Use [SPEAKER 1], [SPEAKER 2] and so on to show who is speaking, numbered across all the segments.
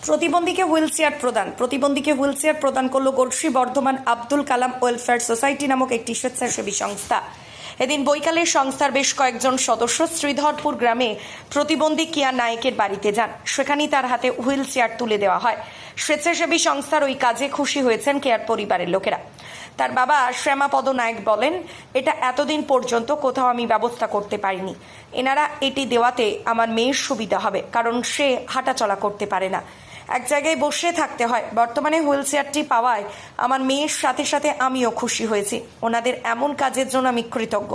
[SPEAKER 1] প্রতিবন্ধীকে wheel chair প্রদান করল গড়শি Bardhaman Abdul Kalam welfare society নামক একটি স্বেচ্ছাসেবী সংস্থা। এদিন বৈকালে সংস্থার বেশ কয়েকজন সদস্য শ্রীধরপুর গ্রামে প্রতিবন্ধী কিয়া নায়েকের বাড়িতে যান। সেখানেই তার হাতে হুইল চেয়ার তুলে দেওয়া হয়। স্বেচ্ছাসেবী সংস্থার ওই কাজে খুশি হয়েছেন কেয়ার পরিবারের লোকেরা। তার বাবা শ্যামাপদ নায়েক বলেন, এটা এতদিন পর্যন্ত কোথাও আমি ব্যবস্থা করতে পারিনি। এনারা এটি দেওয়াতে আমার মেয়ের সুবিধা হবে, কারণ সে হাঁটাচলা করতে পারে না, এক জায়গায় বসে থাকতে হয়। বর্তমানে হুইল চেয়ারটি পাওয়ায় আমার মেয়ের সাথে সাথে আমিও খুশি হয়েছি। ওনাদের এমন কাজের জন্য আমি কৃতজ্ঞ।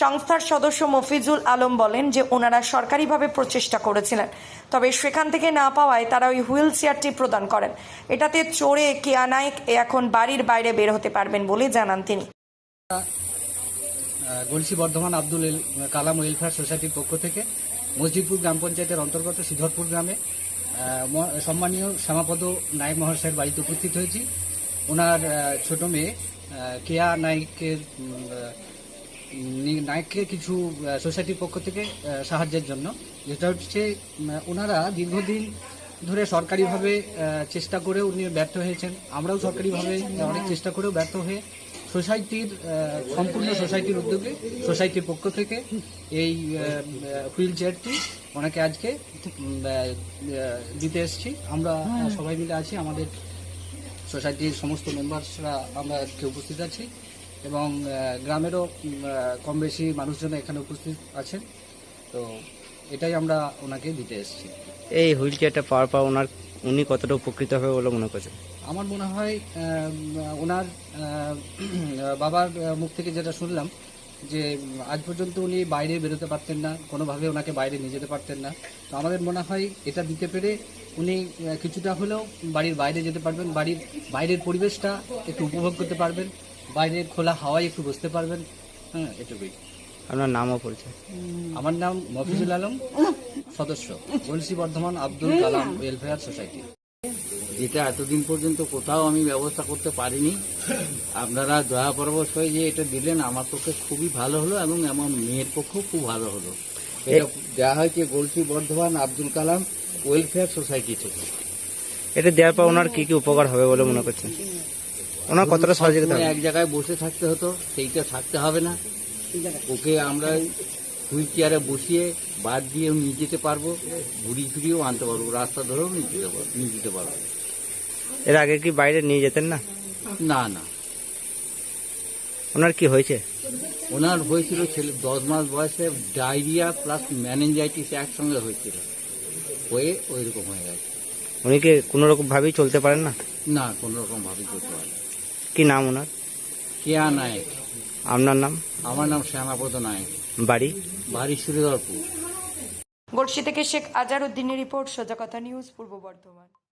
[SPEAKER 1] সংস্থার সদস্য মফিজুল আলম বলেন যে ওনারা সরকারিভাবে প্রচেষ্টা করেছিলেন, তবে সেখান থেকে না পাওয়ায় তারা ওই হুইল চেয়ারটি প্রদান করেন। এটাতে চড়ে কিয়া নায়েক এখন বাড়ির বাইরে বের হতে পারবেন বলে জানান তিনি।
[SPEAKER 2] গড়শি বর্ধমান আব্দুল কালাম ওয়েলফেয়ার সোসাইটির পক্ষ থেকে মসজিদপুর গ্রাম পঞ্চায়েতের অন্তর্গত শ্রীধরপুর গ্রামে সম্মানীয় শ্যামাপদ নায়েক মহাশয়ের বাড়িতে উপস্থিত হয়েছি। ওনার ছোট মেয়ে কেয়া নায়েককে কিছু সোসাইটির পক্ষ থেকে সাহায্যের জন্য, যেটা হচ্ছে ওনারা দীর্ঘদিন ধরে সরকারিভাবে চেষ্টা করেও উনি ব্যর্থ হয়েছেন। আমরাও সরকারিভাবে অনেক চেষ্টা করেও ব্যর্থ হয়ে সোসাইটির সম্পূর্ণ সোসাইটির উদ্যোগে সোসাইটির পক্ষ থেকে এই হুইল চেয়ারটি ওনাকে আজকে দিতে এসেছি। আমরা সবাই মিলে আছি, আমাদের সোসাইটির সমস্ত মেম্বার্সরা আমরা আজকে উপস্থিত আছি এবং গ্রামেরও কম বেশি মানুষজন এখানে উপস্থিত আছেন। তো এটাই আমরা ওনাকে দিতে এসেছি।
[SPEAKER 3] এই হুইল চেয়ারটা পাওয়ার পর উনি কতটা উপকৃত হবে বলে মনে করছেন?
[SPEAKER 2] আমার মনে হয় ওনার বাবার মুখ থেকে যেটা শুনলাম যে আজ পর্যন্ত উনি বাইরে বেরোতে পারতেন না, কোনোভাবে ওনাকে বাইরে নিয়ে যেতে পারতেন না। তো আমাদের মনে হয় এটা দিতে পেরে উনি কিছুটা হলেও বাড়ির বাইরে যেতে পারবেন, বাড়ির বাইরের পরিবেশটা একটু উপভোগ করতে পারবেন, বাইরের খোলা হাওয়ায় একটু বসতে পারবেন। হ্যাঁ, এটুকুই।
[SPEAKER 3] আপনার নামও পরিচয়?
[SPEAKER 2] আমার নাম মফিজুল আলম, সদস্য গড়শি বর্ধমান আব্দুল কালাম ওয়েলফেয়ার সোসাইটি।
[SPEAKER 4] যেটা এতদিন পর্যন্ত কোথাও আমি ব্যবস্থা করতে পারিনি, আপনারা দয়া পরামর্শ হয়ে যে এটা দিলেন, আমার পক্ষে খুবই ভালো হলো এবং আমার মেয়ের পক্ষেও খুব ভালো হলো। এটা দেওয়া হয়েছে গড়শি বর্ধমান আব্দুল কালাম ওয়েলফেয়ার সোসাইটি থেকে।
[SPEAKER 3] এটা দেওয়ার পর ওনার কি কি উপকার হবে বলে মনে করছেন? ওনার কতটা সহযোগিতা হবে?
[SPEAKER 4] এক জায়গায় বসে থাকতে হতো, সেইটা থাকতে হবে না। ওকে আমরা হুইল চেয়ারে বসিয়ে বাদ দিয়েও নিয়ে যেতে পারবো, ঘুরিয়ে ফিরিয়েও আনতে পারবো, রাস্তা ধরেও নিয়ে যেতে পারবো।
[SPEAKER 3] এর আগে কি বাইরে নিয়ে যেতেন না?
[SPEAKER 4] না না।
[SPEAKER 3] ওনার কি হয়েছে?
[SPEAKER 4] ওনার হয়েছিল 10 মাস বয়সে ডায়রিয়া প্লাস ম্যানেঞ্জাইটিস একসঙ্গে হয়েছিল, হয়ে ওই রকম হয়ে গেছে।
[SPEAKER 3] উনি কি কোনো রকম ভাবেই চলতে পারেন না?
[SPEAKER 4] না, কোনো রকম ভাবে চলতে পারে।
[SPEAKER 3] কি নাম ওনার?
[SPEAKER 4] কেয়া নায়েক।
[SPEAKER 3] আপনার নাম?
[SPEAKER 4] আমার নাম শ্যামাপদ নায়েক।
[SPEAKER 3] বাড়ি
[SPEAKER 4] শ্রীধরপুর।
[SPEAKER 1] গড়শি থেকে শেখ আজারউদ্দিনের রিপোর্ট, সোজা কথা নিউজ, পূর্ব বর্ধমান।